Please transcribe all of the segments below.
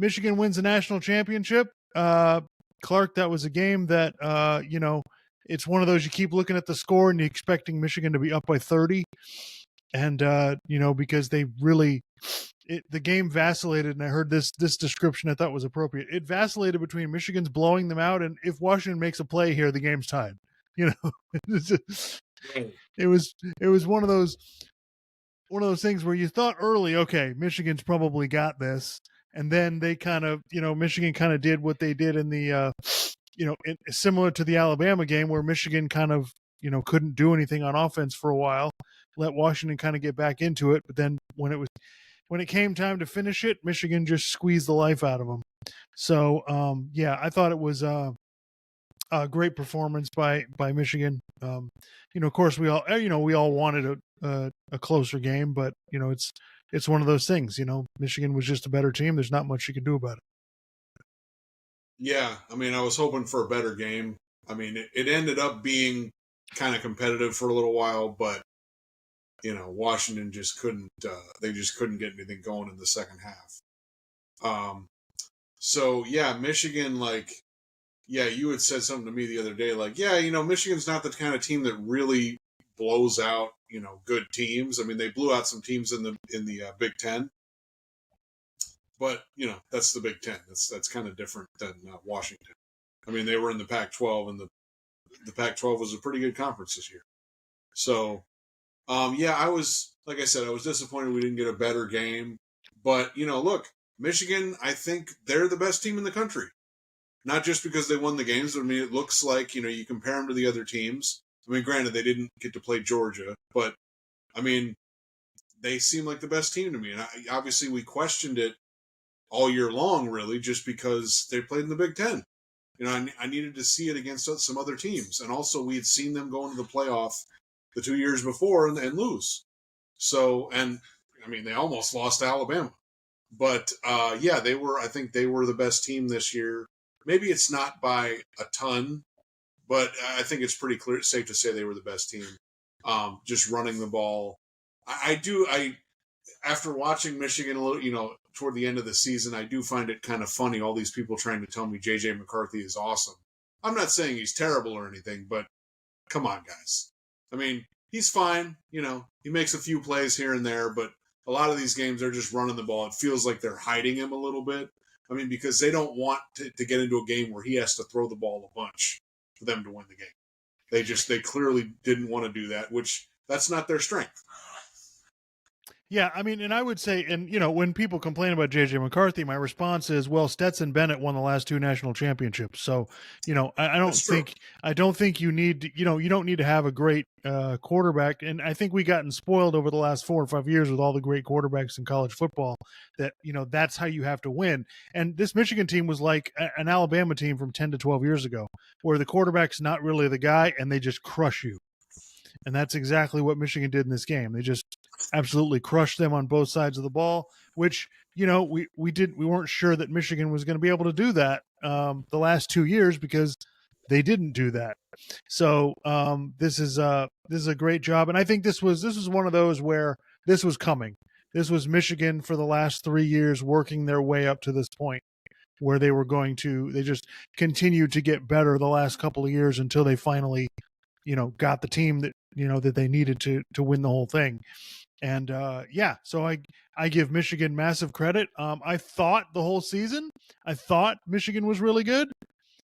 Michigan wins the national championship. Clark, that was a game that, it's one of those you keep looking at the score and you're expecting Michigan to be up by 30. And, because they really, the game vacillated, and I heard this description I thought was appropriate. It vacillated between Michigan's blowing them out, and if Washington makes a play here, the game's tied. It was one of those things where you thought early, okay, Michigan's probably got this, and then they kind of, Michigan kind of did what they did in the, similar to the Alabama game where Michigan kind of, couldn't do anything on offense for a while, let Washington kind of get back into it, but then when it came time to finish it, Michigan just squeezed the life out of them. So, I thought it was a great performance by Michigan. Of course, we all wanted a closer game, but it's one of those things. Michigan was just a better team. There's not much you can do about it. Yeah, I mean, I was hoping for a better game. I mean, it ended up being kind of competitive for a little while, but Washington just couldn't. They just couldn't get anything going in the second half. So yeah, Michigan, you had said something to me the other day, Michigan's not the kind of team that really blows out, good teams. I mean, they blew out some teams in the Big Ten, but that's the Big Ten. That's kind of different than Washington. I mean, they were in the Pac-12, and the Pac-12 was a pretty good conference this year. So, I was, like I said, I was disappointed we didn't get a better game. But look, Michigan, I think they're the best team in the country. Not just because they won the games, but I mean, it looks like, you compare them to the other teams. I mean, granted, they didn't get to play Georgia, but, I mean, they seem like the best team to me. And obviously, we questioned it all year long, really, just because they played in the Big Ten. I needed to see it against some other teams. And also, we had seen them go into the playoff the 2 years before and lose. So, and, I mean, they almost lost to Alabama. But, I think they were the best team this year. Maybe it's not by a ton, but I think it's pretty safe to say they were the best team. Just running the ball. After watching Michigan a little, toward the end of the season, I do find it kind of funny, all these people trying to tell me J.J. McCarthy is awesome. I'm not saying he's terrible or anything, but come on, guys. I mean, he's fine. He makes a few plays here and there, but a lot of these games, they're just running the ball. It feels like they're hiding him a little bit. I mean, because they don't want to get into a game where he has to throw the ball a bunch for them to win the game. They clearly didn't want to do that, which that's not their strength. Yeah, I mean, and I would say, and when people complain about J.J. McCarthy, my response is, well, Stetson Bennett won the last 2 national championships. So, I don't think you need, you don't need to have a great quarterback. And I think we gotten spoiled over the last 4 or 5 years with all the great quarterbacks in college football that, that's how you have to win. And this Michigan team was like an Alabama team from 10 to 12 years ago, where the quarterback's not really the guy and they just crush you. And that's exactly what Michigan did in this game. They just absolutely crushed them on both sides of the ball, which, we weren't sure that Michigan was going to be able to do that the last 2 years because they didn't do that. So this is a great job. And I think this was one of those where this was coming. This was Michigan for the last 3 years working their way up to this point where they just continued to get better the last couple of years until they finally, got the team that, that they needed to win the whole thing. And so I give Michigan massive credit. I thought the whole season, Michigan was really good.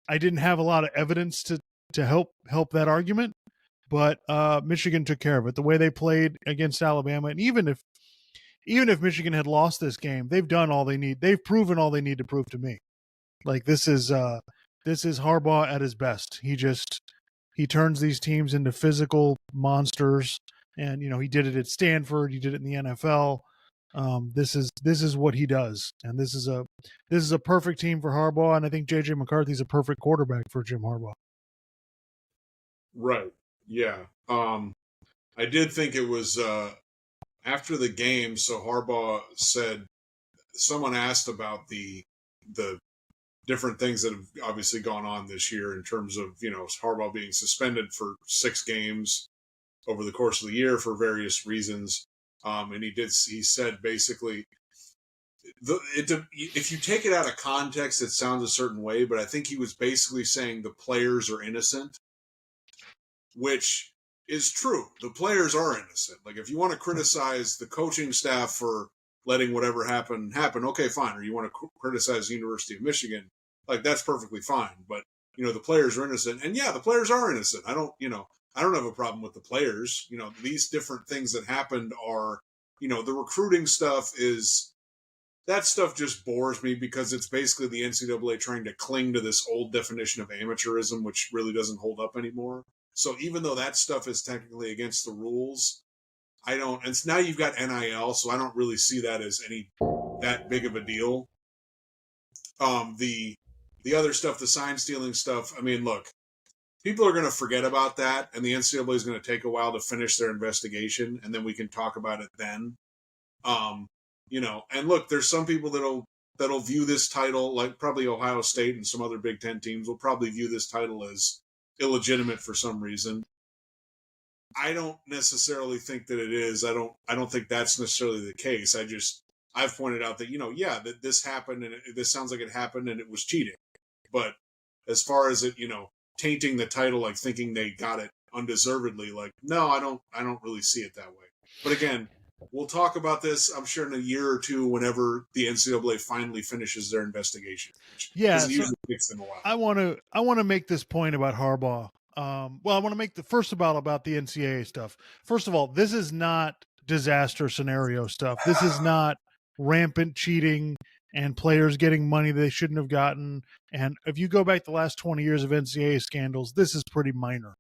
I didn't have a lot of evidence to help that argument, but Michigan took care of it. The way they played against Alabama, and even if Michigan had lost this game, they've done all they need. They've proven all they need to prove to me. Like this is Harbaugh at his best. He turns these teams into physical monsters, and he did it at Stanford. He did it in the NFL. This is what he does, and this is a perfect team for Harbaugh. And I think J.J. McCarthy's a perfect quarterback for Jim Harbaugh. Right. Yeah. I did think it was after the game. So Harbaugh said, someone asked about the different things that have obviously gone on this year in terms of, Harbaugh being suspended for 6 games over the course of the year for various reasons. And he said basically if you take it out of context, it sounds a certain way, but I think he was basically saying the players are innocent, which is true. The players are innocent. Like, if you want to criticize the coaching staff for letting whatever happen, okay, fine. Or you want to criticize the University of Michigan, like, that's perfectly fine. But, the players are innocent. And yeah, the players are innocent. I don't have a problem with the players. These different things that happened are, the recruiting stuff that stuff just bores me because it's basically the NCAA trying to cling to this old definition of amateurism, which really doesn't hold up anymore. So even though that stuff is technically against the rules, I don't. And now you've got NIL, so I don't really see that as that big of a deal. The other stuff, the sign stealing stuff. I mean, look, people are going to forget about that, and the NCAA is going to take a while to finish their investigation, and then we can talk about it then. And look, there's some people that'll view this title, like probably Ohio State and some other Big Ten teams will probably view this title as illegitimate for some reason. I don't necessarily think that it is. I don't think that's necessarily the case. I've pointed out that, that this happened and this sounds like it happened and it was cheating. But as far as it, tainting the title, like thinking they got it undeservedly, like, no, I don't really see it that way. But again, we'll talk about this, I'm sure, in a year or two whenever the NCAA finally finishes their investigation. Yeah, it usually takes them a while. I want to make this point about Harbaugh. I want to make the first about the NCAA stuff. First of all, this is not disaster scenario stuff. This is not rampant cheating and players getting money they shouldn't have gotten. And if you go back the last 20 years of NCAA scandals, this is pretty minor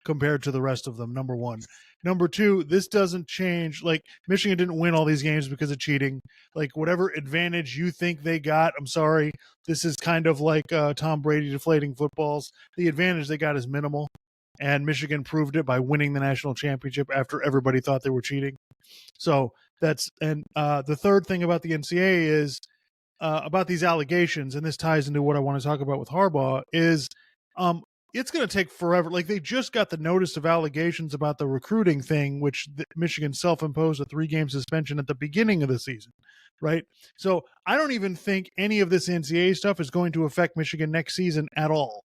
compared to the rest of them, number one. Number two, this doesn't change. Like, Michigan didn't win all these games because of cheating. Like, whatever advantage you think they got, I'm sorry, this is kind of like Tom Brady deflating footballs. The advantage they got is minimal, and Michigan proved it by winning the national championship after everybody thought they were cheating. So that's – and the third thing about the NCAA is about these allegations, and this ties into what I want to talk about with Harbaugh, is it's going to take forever. Like, they just got the notice of allegations about the recruiting thing, which Michigan self-imposed a 3-game suspension at the beginning of the season, right? So I don't even think any of this NCAA stuff is going to affect Michigan next season at all.